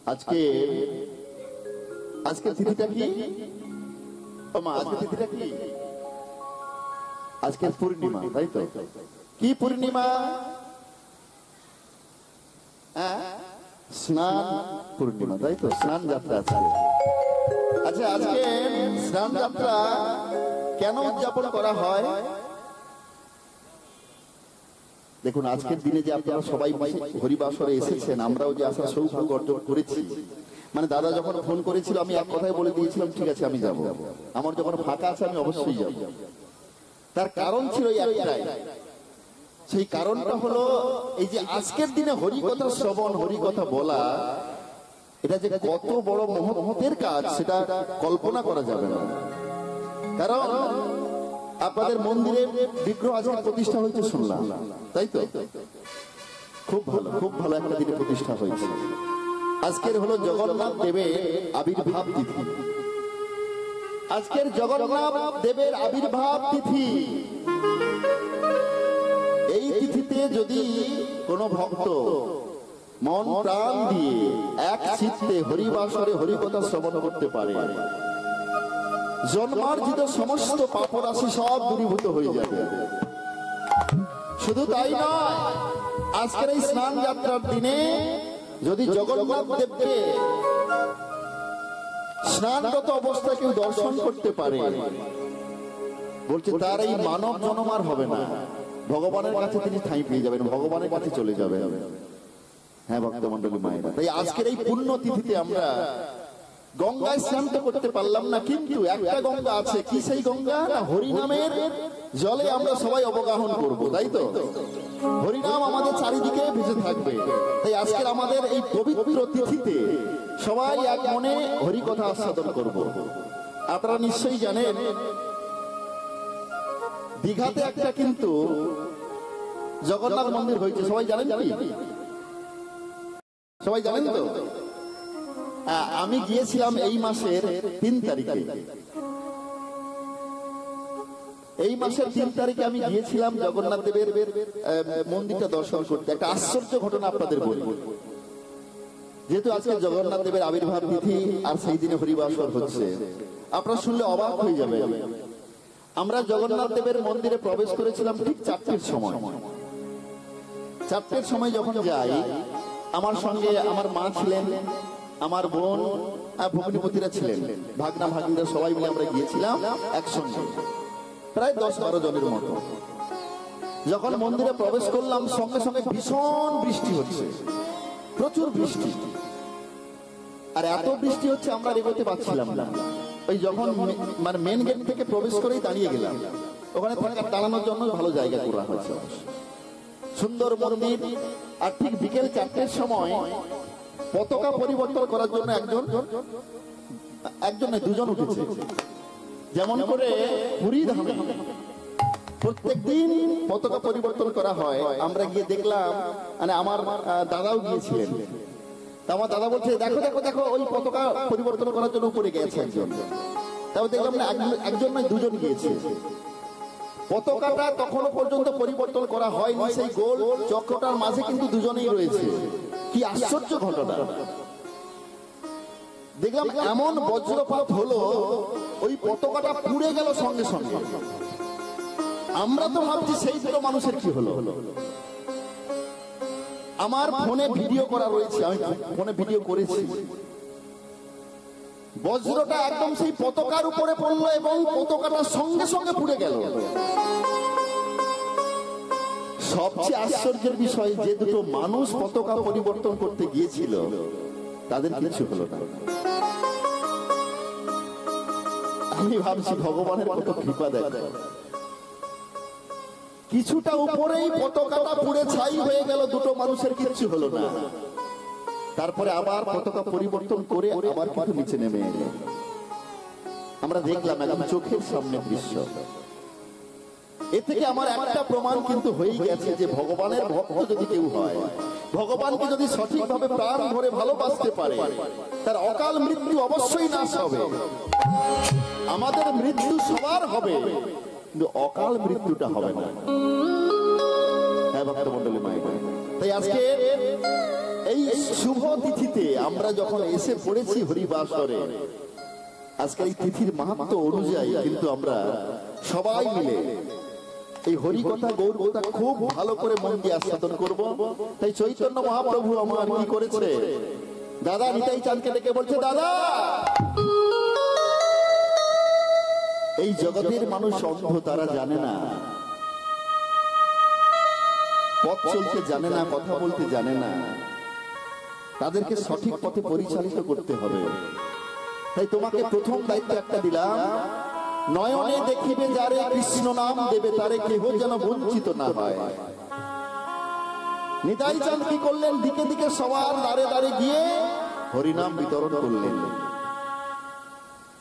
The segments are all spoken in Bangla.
আজকে আজকে তিথিটা কি? আজকে তিথিটা কি? আজকে পূর্ণিমা, তাই তো? কি পূর্ণিমা? স্নান পূর্ণিমা, তাই তো? স্নান যাত্রা আজকে। আচ্ছা, আজকে স্নান যাত্রা কেন উদযাপন করা হয়? দেখুন, আজকের দিনে যে আপনারা সবাই হরিবাসরে এসেছেন, আমরাও যে আসার সৌভাগ্য অর্জন করেছি, মানে দাদা যখন ফোন করেছিল আমি এক কথায় বলে দিয়েছিলাম ঠিক আছে আমি যাব, আমার যখন ফাঁকা আছে আমি অবশ্যই যাব। তার কারণ ছিল একটাই, সেই কারণটা হলো এই যে আজকের দিনে হরিকথা শ্রবণ, হরিকথা বলা, এটা যে কত বড় মহতের কাজ সেটা কল্পনা করা যাবে না। কারণ আপনাদের মন্দিরে বিগ্রহ আজকে প্রতিষ্ঠা হয়েছে শুনলাম, তাই তো? খুব ভালো, খুব ভালো একটা দিনে প্রতিষ্ঠা হয়েছে। আজকের হলো জগন্নাথ দেবের আবির্ভাব তিথি। আজকের জগন্নাথ দেবের আবির্ভাব তিথি। এই তিথিতে যদি কোনো ভক্ত মন প্রাণ দিয়ে এক চিত্তে হরিবাসরে হরিকথা শ্রবণ করতে পারে, জন্মার্জিত সমস্ত পাপরাশি সব দূরীভূত হয়ে যাবে। শুধু তাই নয়, আজকের এই স্নান যাত্রার দিনে যদি জগন্নাথ দেবকে স্নানরত অবস্থায় কেউ দর্শন করতে পারে, বলছে তার এই মানব জন্ম আর হবে না, ভগবানের কাছে তিনি ঠাঁই পেয়ে যাবেন, ভগবানের কাছে চলে যাবেন। হ্যাঁ ভক্তমণ্ডলী মায়েরা, তাই আজকের এই পুণ্য তিথিতে আমরা গঙ্গায় স্নান তো করতে পারলাম না, কিন্তু একটা গঙ্গা আছে। কি সেই গঙ্গা? না, হরিনামের জলে আমরা সবাই অবগাহন করব, তাই তো? হরিনাম আমাদের চারিদিকে ভেসে থাকবে। তাই আজকের আমাদের এই পবিত্র তিথিতে সবাই এক মনে হরিকথা আস্বাদন করব। আপনারা নিশ্চয়ই জানেন দীঘাতে একটা কিন্তু জগন্নাথ মন্দির হয়েছে, সবাই জানেন কি? সবাই জানেন তো? আমি গিয়েছিলাম এই মাসের 3 তারিখে। এই মাসের 3 তারিখে আমি গিয়েছিলাম জগন্নাথ দেবের মন্দিরটা দর্শন করতে। একটা আশ্চর্য ঘটনা আপনাদের বলি। যেহেতু আজকে জগন্নাথ দেবের আবির্ভাব তিথি আর সেই দিনে হরিবাসর হচ্ছে, আপনারা শুনলে অবাক হয়ে যাবে। আমরা জগন্নাথ দেবের মন্দিরে প্রবেশ করেছিলাম ঠিক 4টের সময়। 4টের সময় যখন যাই, আমার সঙ্গে আমার মা ছিলেন, আমার বোন আর ভগ্নিপতিরা ছিলেন, ভাগনা ভাগিনরা সবাই মিলে আমরা গিয়েছিলাম একসঙ্গে, প্রায় 10-12 জনের মতো। যখন মন্দিরে প্রবেশ করলাম, সঙ্গে সঙ্গে ভীষণ বৃষ্টি হচ্ছে, প্রচুর বৃষ্টি। আর এত বৃষ্টি হচ্ছে আমরা এগোতে পারছিলাম না। ওই যখন মানে মেন গেট থেকে প্রবেশ করেই দাঁড়িয়ে গেলাম, ওখানে দাঁড়ানোর জন্য ভালো জায়গা করা হয়েছে, সুন্দর মন্দির। আর ঠিক বিকেল 4টের সময় পতাকা পরিবর্তন করার জন্য একজন দুজন উঠেছে। যেমন করে পুরী ধামে প্রত্যেকদিন পতাকা পরিবর্তন করা হয়, আমরা গিয়ে দেখলাম, মানে আমার দাদাও গিয়েছিলেন। আমার দাদা বলছে দেখো দেখো দেখো, ওই পতাকা পরিবর্তন করার জন্য উপরে গেছে একজন। তারপর দেখলাম না, একজন নয় দুজন গিয়েছে। পতাকাটা তখনও পর্যন্ত পরিবর্তন করা হয়নি, সেই গোল চক্রটার মাঝে কিন্তু দুজনেই রয়েছে। কি আশ্চর্য ঘটনা! দেখলাম এমন বজ্রপাত হলো, ওই পতাকাটা পুড়ে গেল সঙ্গে সঙ্গে। আমরা তো ভাবছি সেই দুটো মানুষের কি হলো। আমার ফোনে ভিডিও করা রয়েছে, আমি ফোনে ভিডিও করেছি। বজ্রটা একদম সেই পতাকার উপরে পড়লো এবং পতাকাটা সঙ্গে সঙ্গে পুড়ে গেল। সবচেয়ে আশ্চর্যের বিষয়, যে দুটো মানুষ পতাকা পরিবর্তন করতে গিয়েছিল তাদের কিছু হলো না। আমি ভাবছি ভগবানের কত কৃপা দেখো, কিছুটা উপরেই পতাকাটা পুড়ে ছাই হয়ে গেল, দুটো মানুষের কিচ্ছু হলো না। তারপরে আবার পতাকা পরিবর্তন করে আবার কিন্তু নিচে নেমে এলো। আমরা দেখলাম একদম চোখের সামনে দৃশ্য। এ থেকে আমার একটা প্রমাণ কিন্তু হয়ে গেছে যে ভগবানের ভক্ত যদি কেউ হয়, ভগবানকে যদি সঠিকভাবে প্রাণ ধরে ভালোবাসতে পারে, তার অকাল মৃত্যু অবশ্যই নাশ হবে। আমাদের মৃত্যু সবার হবে, কিন্তু অকাল মৃত্যুটা হবে না। হ্যাঁ ভক্তমণ্ডলী মায়েরা, তাই আজকে এই শুভ তিথিতে আমরা যখন এসে পড়েছি হরিবাসরে, আজকে এই তিথির মাহাত্ম্য অনুযায়ী কিন্তু আমরা সবাই মিলে এই হরি কথা গৌর কথা খুব ভালো করে মন দিয়ে আস্বাদন করব। তাই চৈতন্য মহাপ্রভু আমার কি করেছে, দাদা নিতাই চাঁদকে ডেকে বলছে, দাদা এই জগতের মানুষ অন্ধ, তারা জানে না, পথ চলতে জানে না, কথা বলতে জানে না, তাদেরকে সঠিক পথে পরিচালিত করতে হবে। তাই তোমাকে প্রথম দায়িত্ব একটা দিলাম, নয়নে দেখিবে যারে কৃষ্ণ নাম দেবে তারে কেহ যেন বঞ্চিত না হয়। নিতাই চাঁদ কি করলেন, দিকে দিকে সবার দাঁড়ে দাঁড়ে গিয়ে হরিনাম বিতরণ করলেন।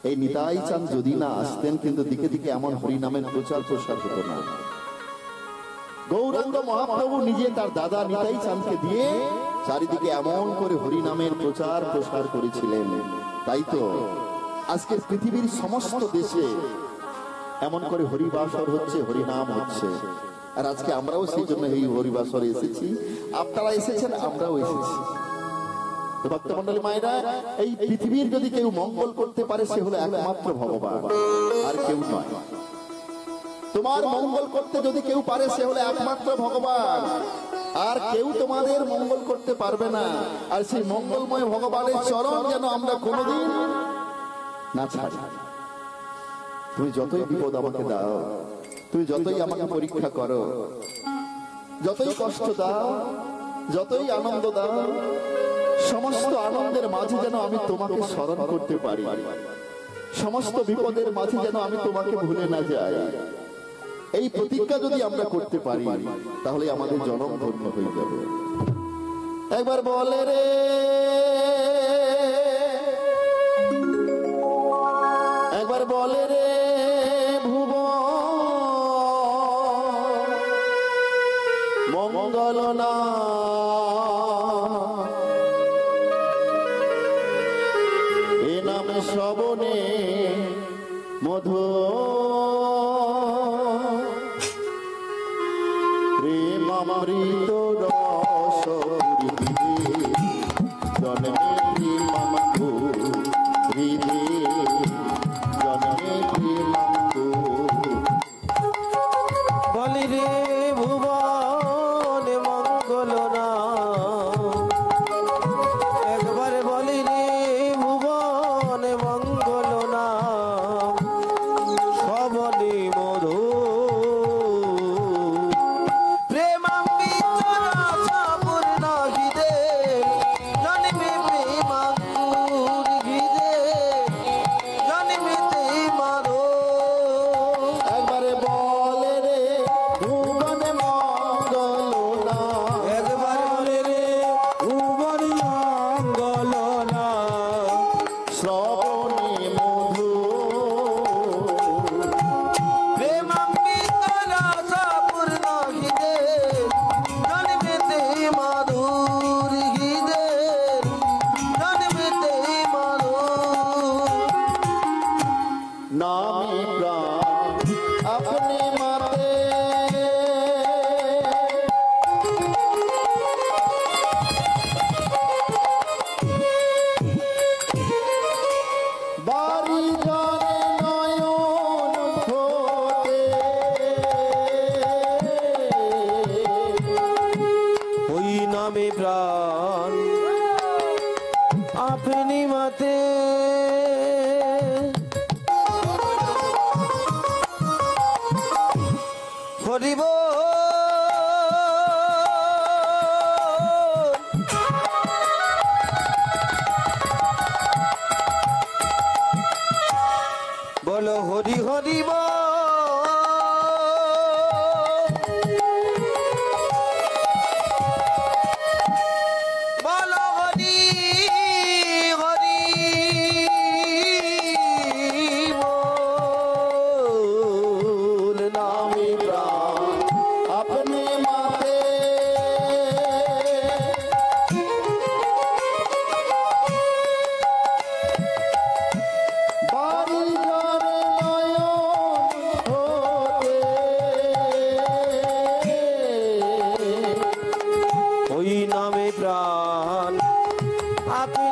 এই নিতাই চাঁদ যদি না আসতেন কিন্তু দিকে দিকে এমন হরিনামের প্রচার প্রসার হতো না। গৌরাঙ্গ মহাপ্রভু নিজে তার দাদা নিতাই চাঁদকে দিয়ে চারিদিকে এমন করে হরিনামের প্রচার প্রসার করেছিলেন। তাই তো আজকে পৃথিবীর সমস্ত দেশে এমন করে হরিবাসর হচ্ছে, হরিনাম হচ্ছে। আর আজকে আমরাও সেই জন্য এই হরিবাসরে এসেছি, আপনারা এসেছেন, আমরাও এসেছি। ভক্তমন্ডলী মায়েরা, এই পৃথিবীর যদি কেউ মঙ্গল করতে পারে সে হলো একমাত্র ভগবান, আর কেউ নয়। তোমার মঙ্গল করতে যদি কেউ পারে সে হলো একমাত্র ভগবান, আর কেউ তোমাদের মঙ্গল করতে পারবে না। আর সেই মঙ্গলময় ভগবানের চরণ যেন আমরা কোনোদিন না ছাড়ি। তুমি যতই বিপদ আমাকে দাও, তুমি যতই আমাকে পরীক্ষা করো, যতই কষ্ট দাও, যতই আনন্দ দাও, সমস্ত আনন্দের মাঝে যেন আমি তোমাকে স্মরণ করতে পারি, সমস্ত বিপদের মাঝে যেন আমি তোমাকে ভুলে না যাই। এই প্রতিজ্ঞা যদি আমরা করতে পারি তাহলে আমাদের জনম ধন্য হয়ে যাবে। একবার বলে রে, একবার বলে রে ভুব মঙ্গল না, এ নামে শ্রবণে মধু প্রেমামৃত রস জন্মে প্রেমাঙ্কু হৃদে জন্মে প্রেমাঙ্কু। বলি রে ভুবন মঙ্গল না, একবার বলি রে ভুবন মঙ্গল না, শ্রবণে মধু প্রাণ আপনি মাতে হরিব বলো হরি হরিব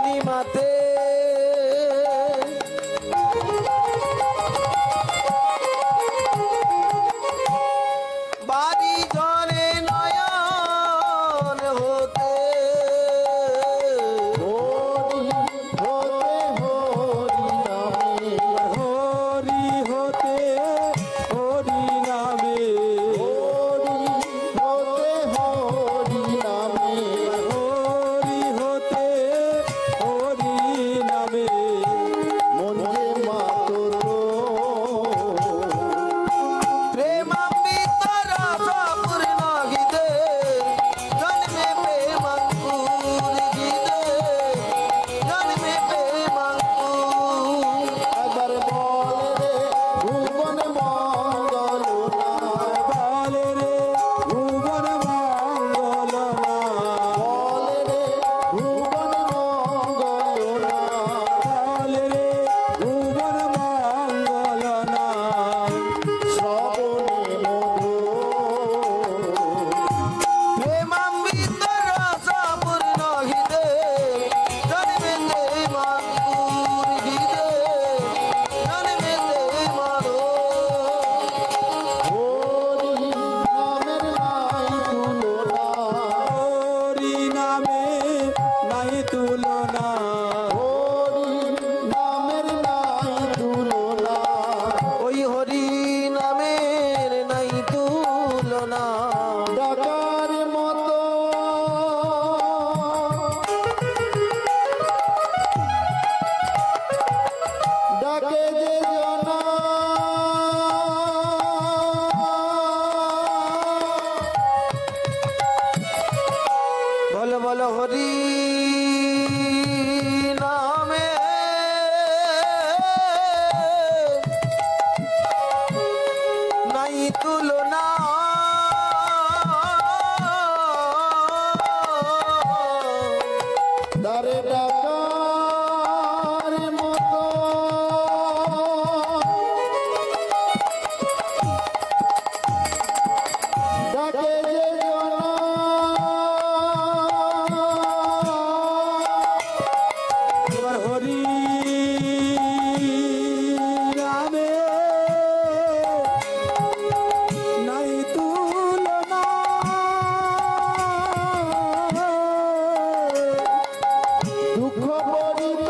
পূর্ণিমাতে বাড়ি জলে নয়ন হতে হরি হতে হরি নামে হরি হতে হরি নামে প্রেমামৃত রস পূর্ণ গীতে জন্মে প্রেমাঙ্কুর গীতে জন্মে প্রেমাঙ্কুর একবার বলে রে ভুবন মঙ্গল বলে রে ভুবন মঙ্গল বলে রে ভুবন মঙ্গল বলে রে ভুবন মঙ্গল শ্রবণে মধু প্রেমামৃত রস পূর্ণ গীতে জন্মে প্রেমাঙ্কুর গীতে জন্মে প্রেমাঙ্কুর হরি নামের নাই তুলনা হরি নামের নাই তুলনা হরি নামের নাই তুলনা ওই হরি নামের নাই তুলনা ডাকার মতো ডাকে যে জনা বল বল হরি নামে নাই তুলনা দারে ডাকার মতো ডাকে যে জনা এবার হরি নামে নাই তুলনা দুঃখ পরিতে